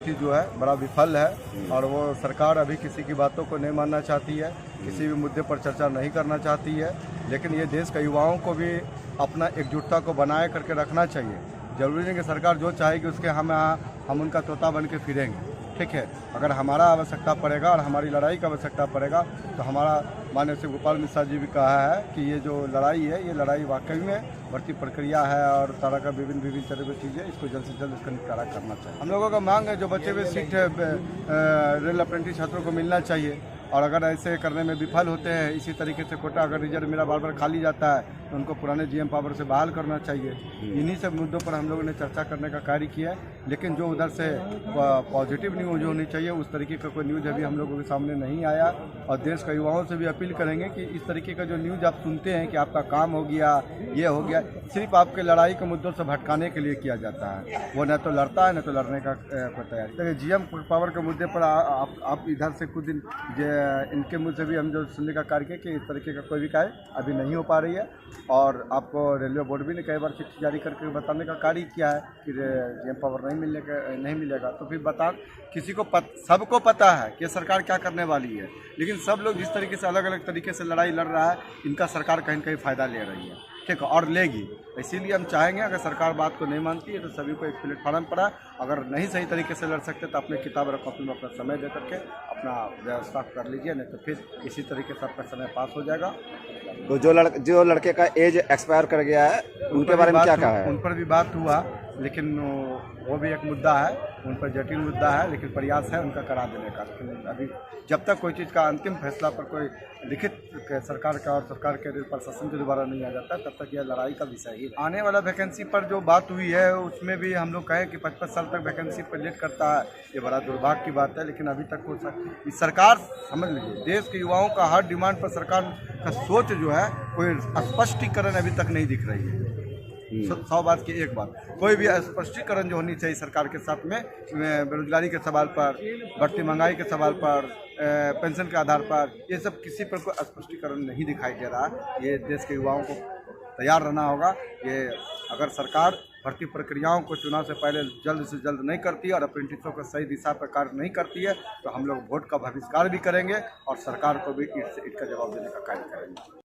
नीति जो है बड़ा विफल है और वो सरकार अभी किसी की बातों को नहीं मानना चाहती है, किसी भी मुद्दे पर चर्चा नहीं करना चाहती है। लेकिन ये देश के युवाओं को भी अपना एकजुटता को बनाए करके रखना चाहिए। जरूरी नहीं कि सरकार जो चाहेगी उसके हम उनका तोता बन के फिरेंगे, ठीक है। अगर हमारा आवश्यकता पड़ेगा और हमारी लड़ाई की आवश्यकता पड़ेगा तो हमारा माननीय श्री गोपाल मिश्रा जी भी कहा है कि ये जो लड़ाई है ये लड़ाई वाकई में भर्ती प्रक्रिया है और तरह का विभिन्न तरह की चीज़ें, इसको जल्द से जल्द इसका निपटारा करना चाहिए। हम लोगों का मांग है जो बचे हुए सीट रेल अप्रेंटिस छात्रों को मिलना चाहिए और अगर ऐसे करने में विफल होते हैं, इसी तरीके से कोटा अगर रिजर्व मेरा बार खाली जाता है तो उनको पुराने जीएम पावर से बहाल करना चाहिए। इन्हीं सब मुद्दों पर हम लोगों ने चर्चा करने का कार्य किया है। लेकिन जो उधर से पॉजिटिव न्यूज़ होनी चाहिए उस तरीके का कोई न्यूज़ अभी हम लोगों के सामने नहीं आया और देश के युवाओं से भी अपील करेंगे कि इस तरीके का जो न्यूज़ आप सुनते हैं कि आपका काम हो गया, ये हो गया, सिर्फ आपके लड़ाई के मुद्दों से भटकाने के लिए किया जाता है। वो न तो लड़ता है न तो लड़ने का तैयारी। देखिए जीएम पावर के मुद्दे पर आप इधर से कुछ दिन इनके मुँह से भी हम जो सुनने का कार्य किया कि इस तरीके का कोई भी कार्य अभी नहीं हो पा रही है और आपको रेलवे बोर्ड भी ने कई बार चिट्ठी जारी करके बताने का कार्य किया है कि जीएम पावर नहीं मिलेगा। तो फिर बता किसी को सबको पता है कि सरकार क्या करने वाली है, लेकिन सब लोग जिस तरीके से अलग अलग तरीके से लड़ाई लड़ रहा है इनका सरकार कहीं न कहीं फ़ायदा ले रही है, ठीक है, और लेगी। इसीलिए हम चाहेंगे अगर सरकार बात को नहीं मानती है तो सभी को एक प्लेटफार्म पर अगर नहीं सही तरीके से लड़ सकते तो अपने किताब और कॉपी में अपना समय दे करके अपना व्यवस्था कर लीजिए, नहीं तो फिर इसी तरीके से आपका समय पास हो जाएगा। तो जो लड़के का एज एक्सपायर कर गया है उनके बारे में क्या कहा है? उन पर भी बात हुआ, लेकिन वो भी एक मुद्दा है, उन पर जटिल मुद्दा है, लेकिन प्रयास है उनका करा देने का। लेकिन अभी जब तक कोई चीज़ का अंतिम फैसला पर कोई लिखित सरकार का और सरकार के प्रशासन के द्वारा नहीं आ जाता तब तक यह लड़ाई का विषय ही। आने वाला वैकेंसी पर जो बात हुई है उसमें भी हम लोग कहें कि 55 साल तक वैकेंसी पर लेट करता है, ये बड़ा दुर्भाग्य की बात है। लेकिन अभी तक वो सरकार समझ लीजिए देश के युवाओं का हर डिमांड पर सरकार का सोच जो है कोई स्पष्टीकरण अभी तक नहीं दिख रही है। 100 बात की एक बात, कोई भी स्पष्टीकरण जो होनी चाहिए सरकार के साथ में बेरोजगारी के सवाल पर, बढ़ती महंगाई के सवाल पर, पेंशन के आधार पर, ये सब किसी पर कोई स्पष्टीकरण नहीं दिखाई दे रहा। ये देश के युवाओं को तैयार रहना होगा। ये अगर सरकार भर्ती प्रक्रियाओं को चुनाव से पहले जल्द से जल्द नहीं करती और अप्रेंटिसों को सही दिशा पर कार्य नहीं करती है तो हम लोग वोट का बहिष्कार भी करेंगे और सरकार को भी इसका जवाब देने का कार्य करेंगे।